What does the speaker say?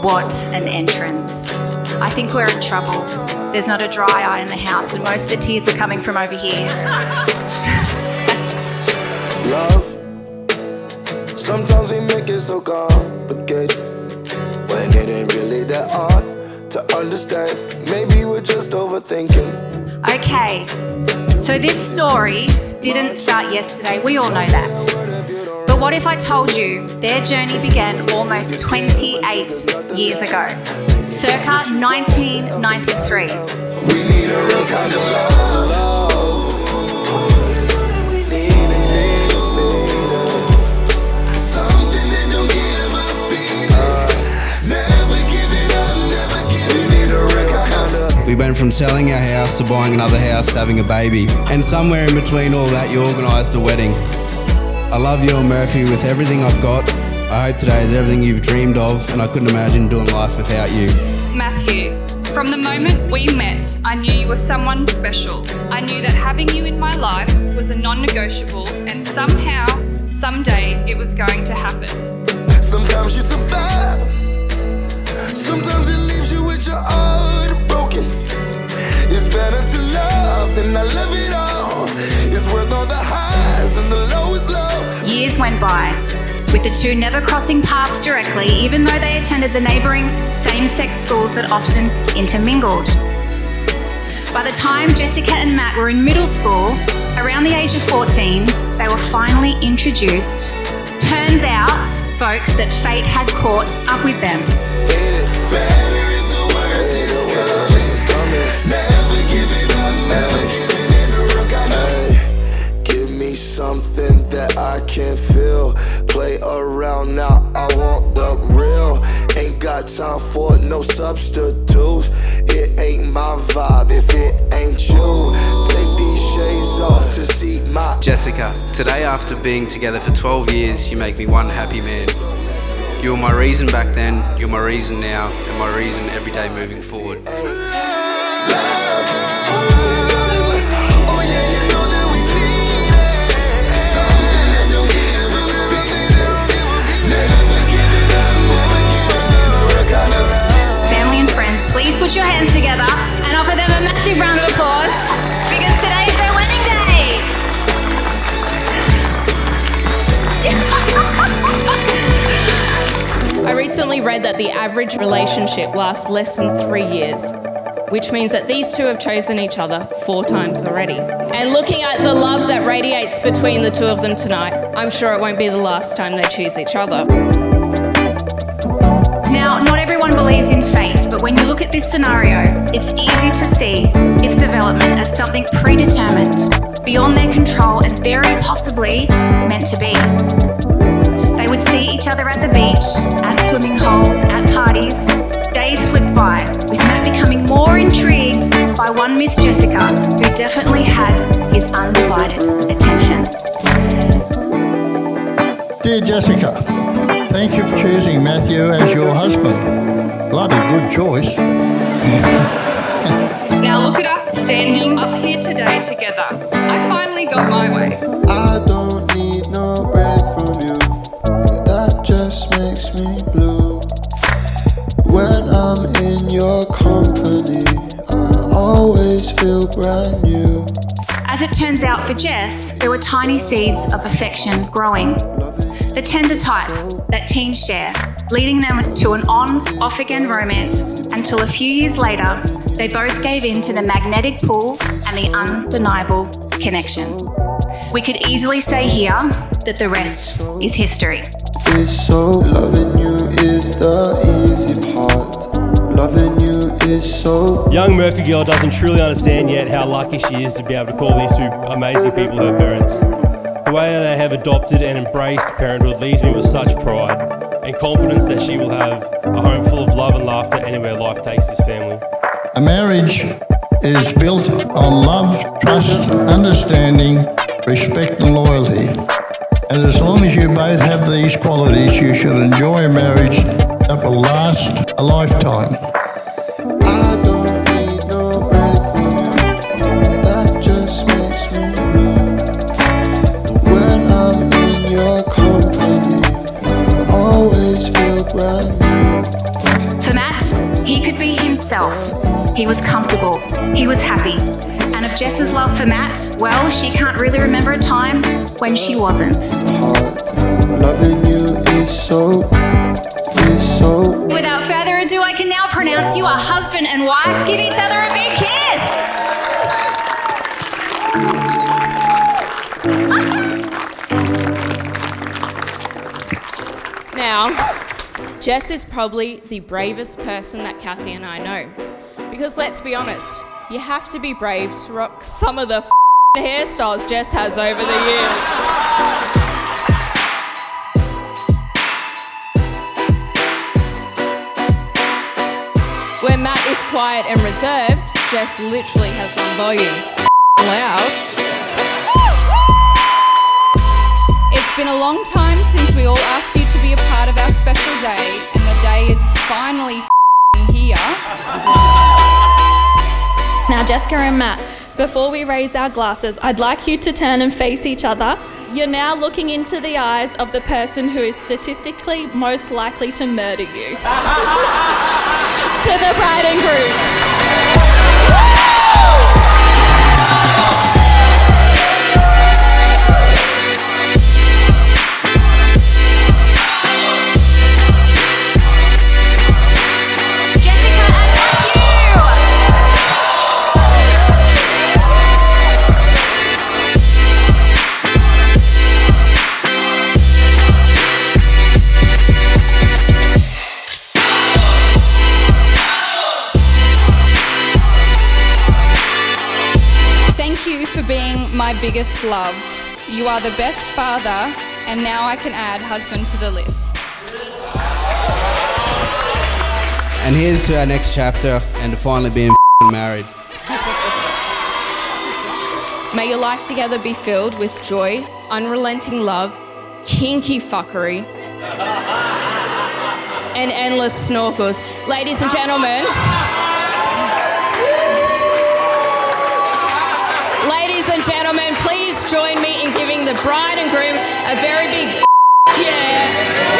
What an entrance. I think we're in trouble. There's not a dry eye in the house and most of the tears are coming from over here. Love, sometimes we make it so complicated when it ain't really that hard to understand. Maybe we're just overthinking. Okay, so this story didn't start yesterday, we all know that. But what if I told you their journey began almost 28 years ago, circa 1993. We need a real kind of love. We went from selling our house to buying another house to having a baby. And somewhere in between all that, you organised a wedding. I love you and Murphy with everything I've got. I hope today is everything you've dreamed of, and I couldn't imagine doing life without you. Matthew, from the moment we met, I knew you were someone special. I knew that having you in my life was a non-negotiable, and somehow, someday, it was going to happen. Sometimes you survive. Sometimes it leaves you with your heart broken. It's better to love than I love it all. It's worth all the highs and the lowest lows. Years went by, with the two never crossing paths directly, even though they attended the neighbouring same-sex schools that often intermingled. By the time Jesika and Matt were in middle school, around the age of 14, they were finally introduced. Turns out, folks, that fate had caught up with them. Better if the worst is coming. Never giving up, never giving in to real kind of. Give me something that I can feel. Play around now, I want the real. Ain't got time for no substitutes. It ain't my vibe if it ain't you. Take these shades off to see my Jesika, today after being together for 12 years, you make me one happy man. You were my reason back then, you're my reason now, and my reason every day moving forward. Family and friends, please put your hands together and offer them a massive round of applause because today's their wedding day. I recently read that the average relationship lasts less than 3 years, which means that these two have chosen each other 4 times already. And looking at the love that radiates between the two of them tonight, I'm sure it won't be the last time they choose each other. Now, not everyone believes in fate, but when you look at this scenario, it's easy to see its development as something predetermined, beyond their control and very possibly meant to be. They would see each other at the beach, at swimming holes, at parties. Days flipped by, with Matt becoming more intrigued by one Miss Jesika, who definitely had his undivided attention. Dear Jesika, thank you for choosing Matthew as your husband. Bloody good choice. Now look at us standing up here today together. I finally got my way. I don't need no break from you. That just makes me blue. When I'm in your company, I always feel brand new. As it turns out for Jess, there were tiny seeds of affection growing. The tender type that teens share, leading them to an on-off again romance until a few years later, they both gave in to the magnetic pull and the undeniable connection. We could easily say here that the rest is history. It's so loving you is the easy part. Loving you is so. Young Murphy girl doesn't truly understand yet how lucky she is to be able to call these two amazing people her parents. The way they have adopted and embraced parenthood leaves me with such pride and confidence that she will have a home full of love and laughter anywhere life takes this family. A marriage is built on love, trust, understanding, respect and loyalty. And as long as you both have these qualities, you should enjoy a marriage that will last a lifetime. I don't need no break from you. That just makes me blue. When I'm in your company, I always feel brand new. could be himself. He was comfortable. He was happy. And of Jess's love for Matt, well, she can't really remember a time when she wasn't. Loving you is so. Without further ado, I can now pronounce you a husband and wife. Give each other a big kiss. Now, Jess is probably the bravest person that Kathy and I know. Because let's be honest, you have to be brave to rock some of the hairstyles Jess has over the years. Where Matt is quiet and reserved, Jess literally has one volume. Loud. It's been a long time since we all asked you to be a part of our special day, and the day is finally here. Now, Jesika and Matt, before we raise our glasses, I'd like you to turn and face each other. You're now looking into the eyes of the person who is statistically most likely to murder you. To the bride and groom. Thank you for being my biggest love. You are the best father, and now I can add husband to the list. And here's to our next chapter and to finally being married. May your life together be filled with joy, unrelenting love, kinky fuckery, and endless snorkels. Ladies and gentlemen, please join me in giving the bride and groom a very big yeah.